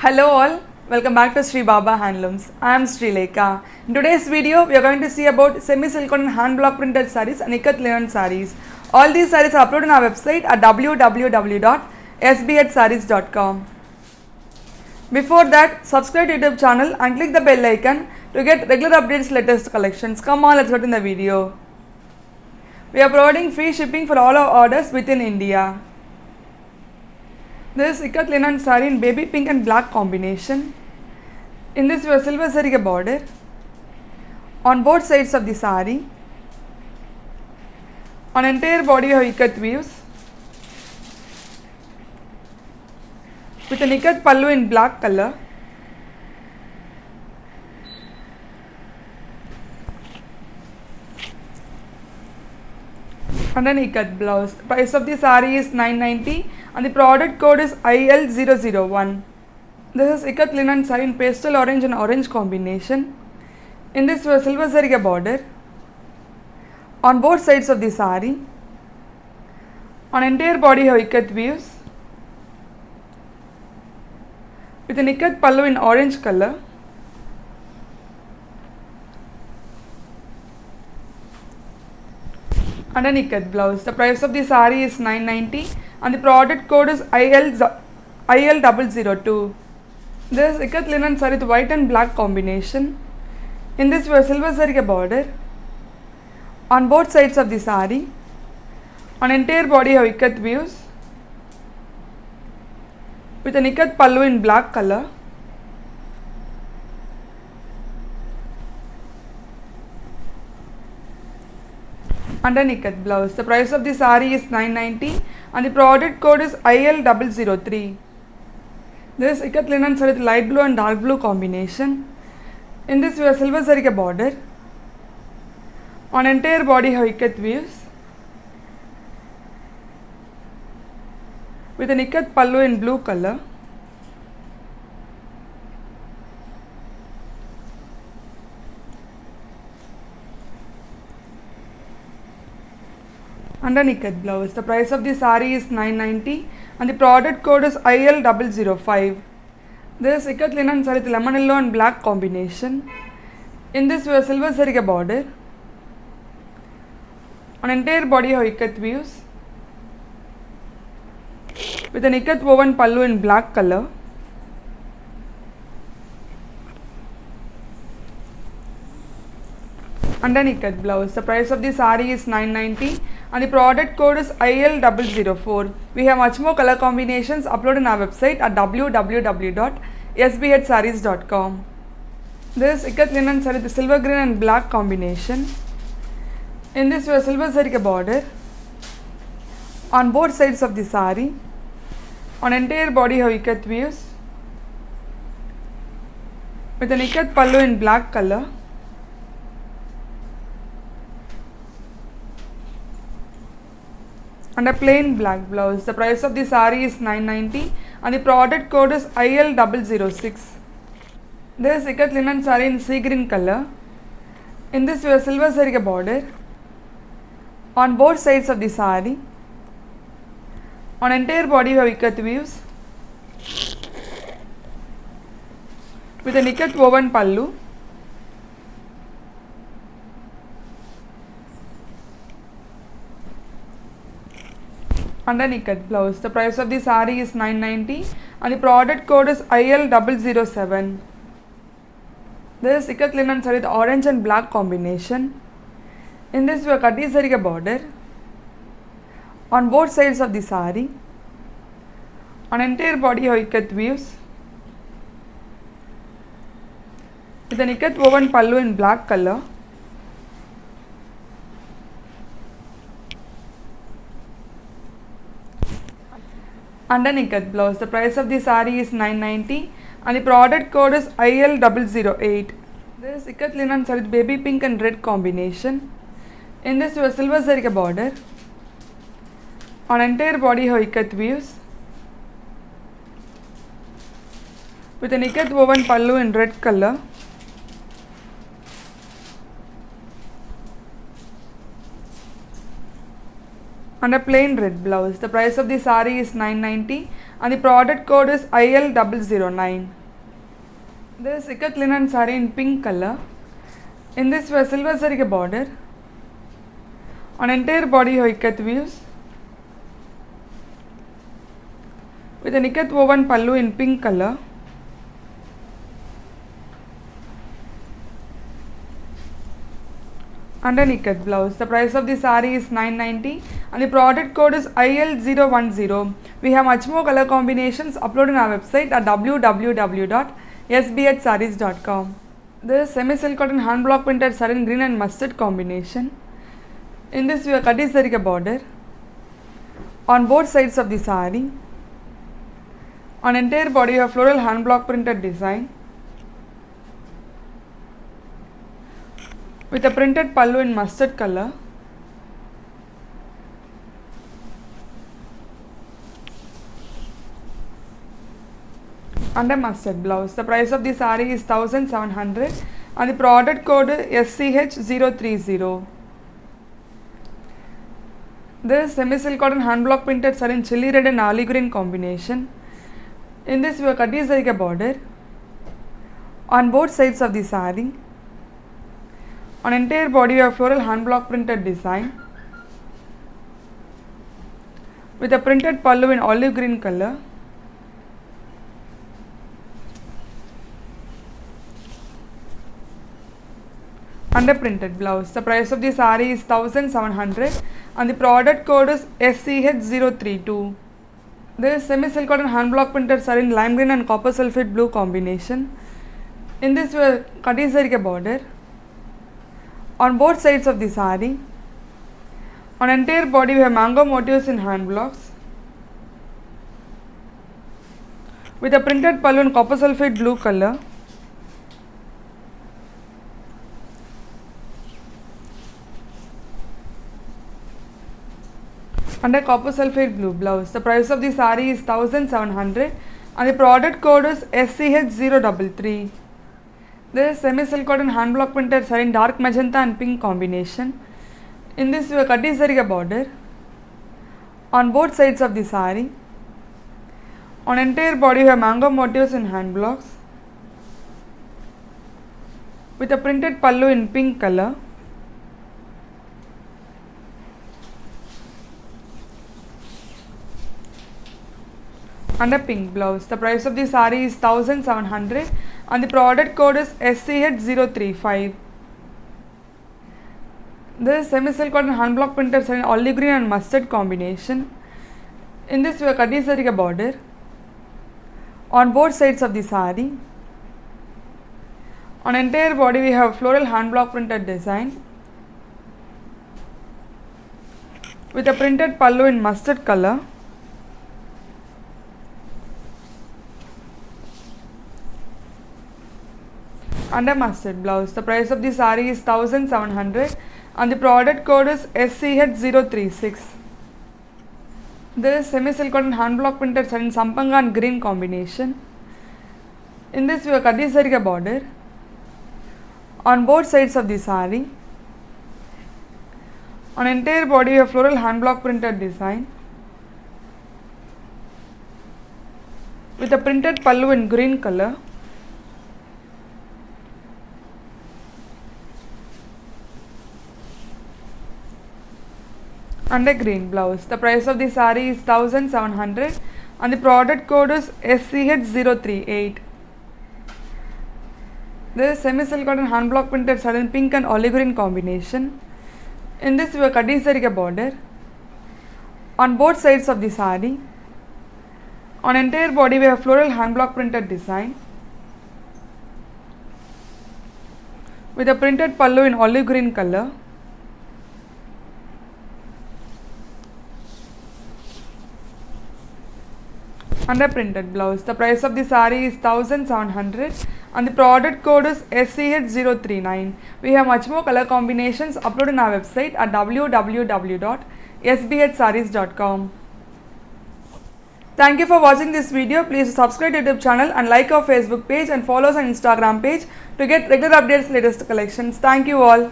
Hello all, welcome back to Sri Baba Handlooms. I am Sri Lekha. In today's video, we are going to see about semi-silicone and hand block printed sarees and ikat linen sarees. All these sarees are uploaded on our website at www.sbhsarees.com. Before that, subscribe to YouTube channel and click the bell icon to get regular updates, latest collections. Come on, let's get in the video. We are providing free shipping for all our orders within India. This is ikat linen saree in baby pink and black combination. In this we have silver saree border on both sides of the saree. On entire body we have ikat weaves with an ikat pallu in black color. And an ikat blouse. The price of the saree is 990 and the product code is IL001. This is ikat linen saree in pastel orange and orange combination. In this we have silver saree border on both sides of the saree. On entire body we have ikat weaves with an ikat pallu in orange color. And an ikat blouse. The price of the saree is 990 and the product code is IL002. This is ikat linen saree with white and black combination. In this we have silver saree border on both sides of the saree. On entire body we have ikat weaves with an ikat pallu in black color. And an ikat blouse. The price of the saree is 990 and the product code is IL003. This is ikat linen saree with light blue and dark blue combination. In this we have silver saree border. On entire body we have ikat weaves with an ikat pallu in blue color. And an ikat blouse. The price of the saree is 990 and the product code is IL005. This is ikat linen saree with lemon yellow and black combination. In this we have silver saree border. On entire body we have ikat weaves with an ikat woven pallu in black color. And an ikat blouse. The price of the saree is 990 and the product code is IL004. We have much more color combinations uploaded on our website at www.sbhsarees.com. This is ikat linen saree with silver green and black combination. In this we have silver saree border on both sides of the saree. On entire body we have ikat weaves with an ikat pallu in black color. And a plain black blouse. The price of the saree is 990 and the product code is IL006. This is ikat linen saree in sea green color. In this we have silver saree border on both sides of the saree. On entire body we have ikat weaves with an ikat woven pallu. And an ikat blouse. The price of the saree is 990 and the product code is IL007. This is ikat linen saree with orange and black combination. In this we have kati saree border on both sides of the saree. On entire body we have ikat weaves with an ikat woven pallu in black color. And an ikat blouse. The price of the saree is 990 and the product code is IL008. This is ikat linen saree with baby pink and red combination. In this we have silver saree border. On entire body we have ikat weaves with an ikat woven pallu in red color. And a plain red blouse. The price of the saree is 990 and the product code is IL009. This ikat linen saree in pink color. In this we have silver saree border. On entire body you have ikat weaves with an ikat woven pallu in pink color. And an ikat blouse. The price of the saree is 990 and the product code is IL010. We have much more color combinations uploaded on our website at www.sbhsarees.com. This semi-silk cotton hand block printed saree in green and mustard combination. In this we have Kati saree border on both sides of the saree. On entire body you have floral hand block printed design with a printed pallu in mustard color. And a mustard blouse. The price of the saree is 1700 and the product code is SCH030. This semi-silk cotton hand block printed saree in chilli red and olive green combination. In this we have Kati saree border on both sides of the saree. On entire body you have floral hand block printed design with a printed pallu in olive green color. And a printed blouse. The price of the saree is 1700 and the product code is SCH032. This semi-silk cotton hand block printed saree in lime green and copper sulphate blue combination. In this we have Kati saree border on both sides of the saree. On entire body we have mango motifs in hand blocks with a printed pallu in copper sulphate blue color. And a copper sulphate blue blouse. The price of the saree is 1700 and the product code is SCH033. This semi-silk cotton hand block printed saree in dark magenta and pink combination. In this we have Kati saree border on both sides of the saree. On entire body we have mango motifs in hand blocks with a printed pallu in pink color. And a pink blouse. The price of the saree is 1700 and the product code is SCH035. This semi-silk cotton hand block printed saree in olive green and mustard combination. In this we have Kati saree border on both sides of the saree. On entire body we have floral hand block printed design with a printed pallu in mustard color. And a mustard blouse. The price of the saree is 1700 and the product code is SCH036. This semi-silk cotton hand block printed saree in sampanga and green combination. In this we have Kati saree border on both sides of the saree. On entire body we have floral hand block printed design with a printed pallu in green color. And a green blouse. The price of the saree is 1700 and the product code is SCH038. This is semi-silk cotton hand block printed saree in pink and olive green combination. In this we have Kati saree border on both sides of the saree. On entire body we have floral hand block printed design with a printed pallu in olive green color. And a printed blouse. The price of the saree is 1700 and the product code is SCH039. We have much more color combinations uploaded on our website at www.sbhsarees.com. Thank you for watching this video. Please subscribe to YouTube channel and like our Facebook page and follow us on Instagram page to get regular updates, latest collections. Thank you all.